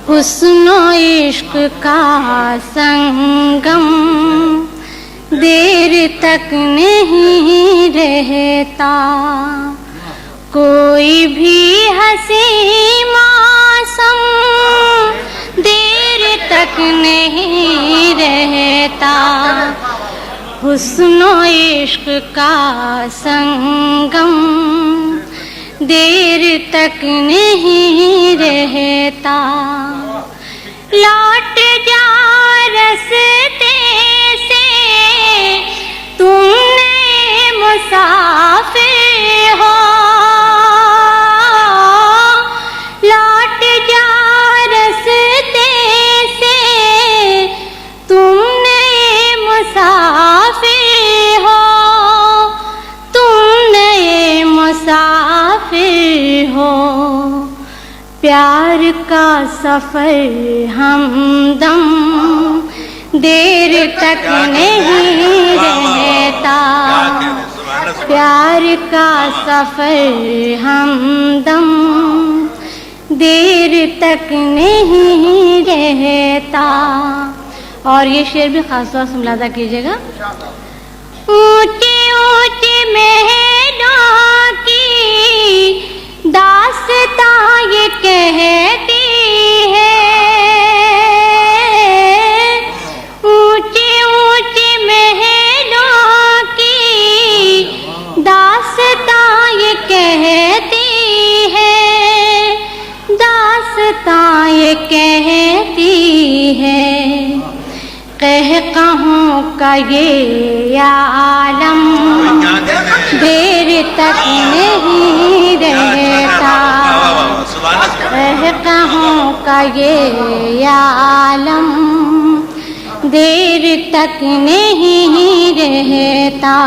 हुस्नो इश्क का संगम देर तक नहीं रहता, कोई भी हंसी मौसम देर तक नहीं रहता। हुस्नो इश्क का संगम देर तक नहीं रहता। लौट जा रस्ते से तुम नए मुसाफिर हो, लौट जा रस्ते से तुम नए मुसाफिर हो, तुम नए मुसाफिर हो। प्यार का सफर हमदम देर तक नहीं रहता, प्यार का सफर हमदम देर तक नहीं रहता। और ये शेर भी खास तौर से मुलाजा कीजिएगा। ऊंचे ऊंचे महलों की दास्तां ये कहती है, ऊंचे ऊंचे महलों की दास्तां ये कहती है, दास्तां ये कहती है। कहकहों का ये आलम देर तक नहीं रहता, कहकहों का ये आलम देर तक नहीं रहता।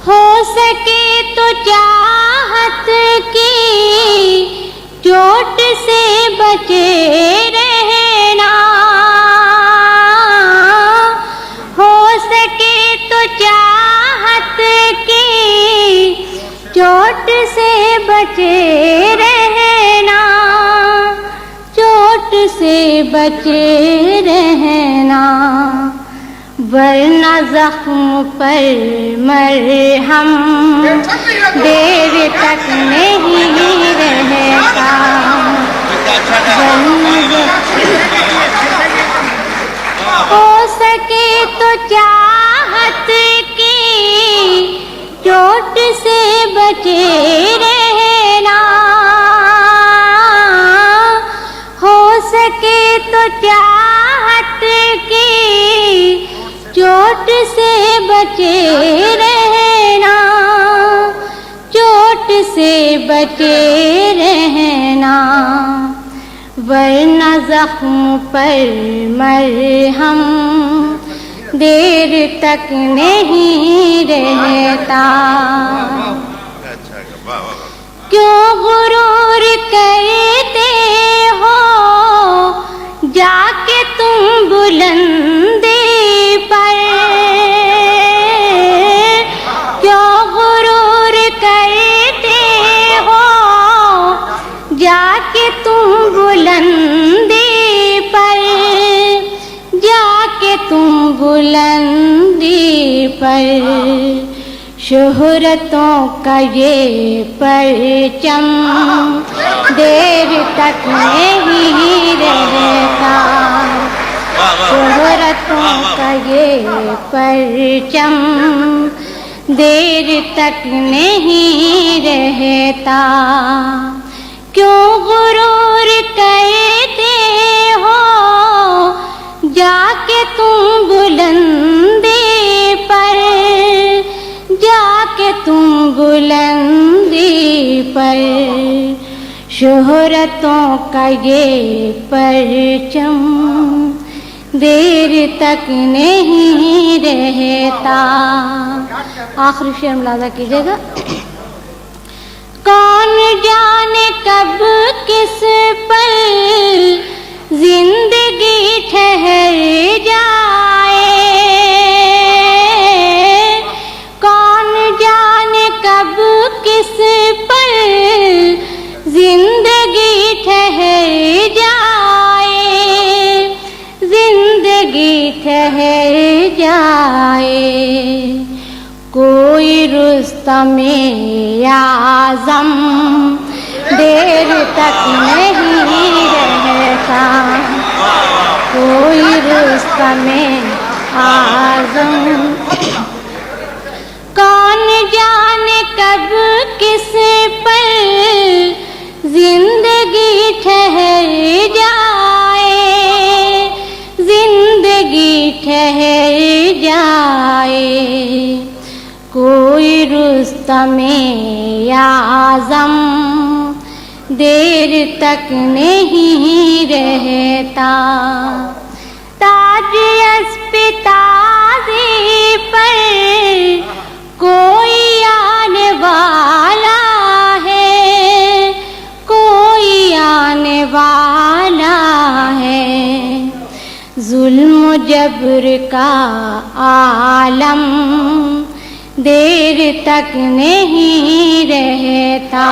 हो सके तो चाहत की चोट से बचे रहना, हो सके तो चाहत की चोट से बचे रहना, चोट से बचे रहना। वरना जख्म पर मरहम देर तक नहीं रहता, हो सके तो चाहत की चोट से बचे रहना, हो सके तो चाहत की चोट से बचे रहना, चोट से बचे रहना। वरना जख्म पर मरहम देर तक नहीं रहता। क्यों गुरूर करते हो जाके तुम बुलंदी पर, क्यों गुरूर करते हो जाके तुम बुलंदी पर, जाके तुम बुलंदी पर। शोहरतों का ये परचम देर तक नहीं रहता, शोहरतों का ये परचम देर तक नहीं रहता। क्यों गुरूर कहते हो जाके तुम बुलंदी पर, जाके तुम बुलंदी पर। शोहरतों का ये परचम देर तक नहीं रहता। आखिरी शेर मुलाजा कीजिएगा। कौन जाने कब किस पल जिंदगी ठहर जाए, कौन जाने कब किस पल जिंदगी ठहर रुस्तमे आज़म देर तक नहीं रहता, कोई रुस्तमे आज़म। कौन जाने कब किस पल जिंदगी ठहर जाए, जिंदगी ठहर जाए, कोई रुस्तमे आज़म देर तक नहीं रहता। ताज अस्पताज़े पर कोई आने वाला है, कोई आने वाला है, जुल्म जबर का आलम देर तक नहीं रहता।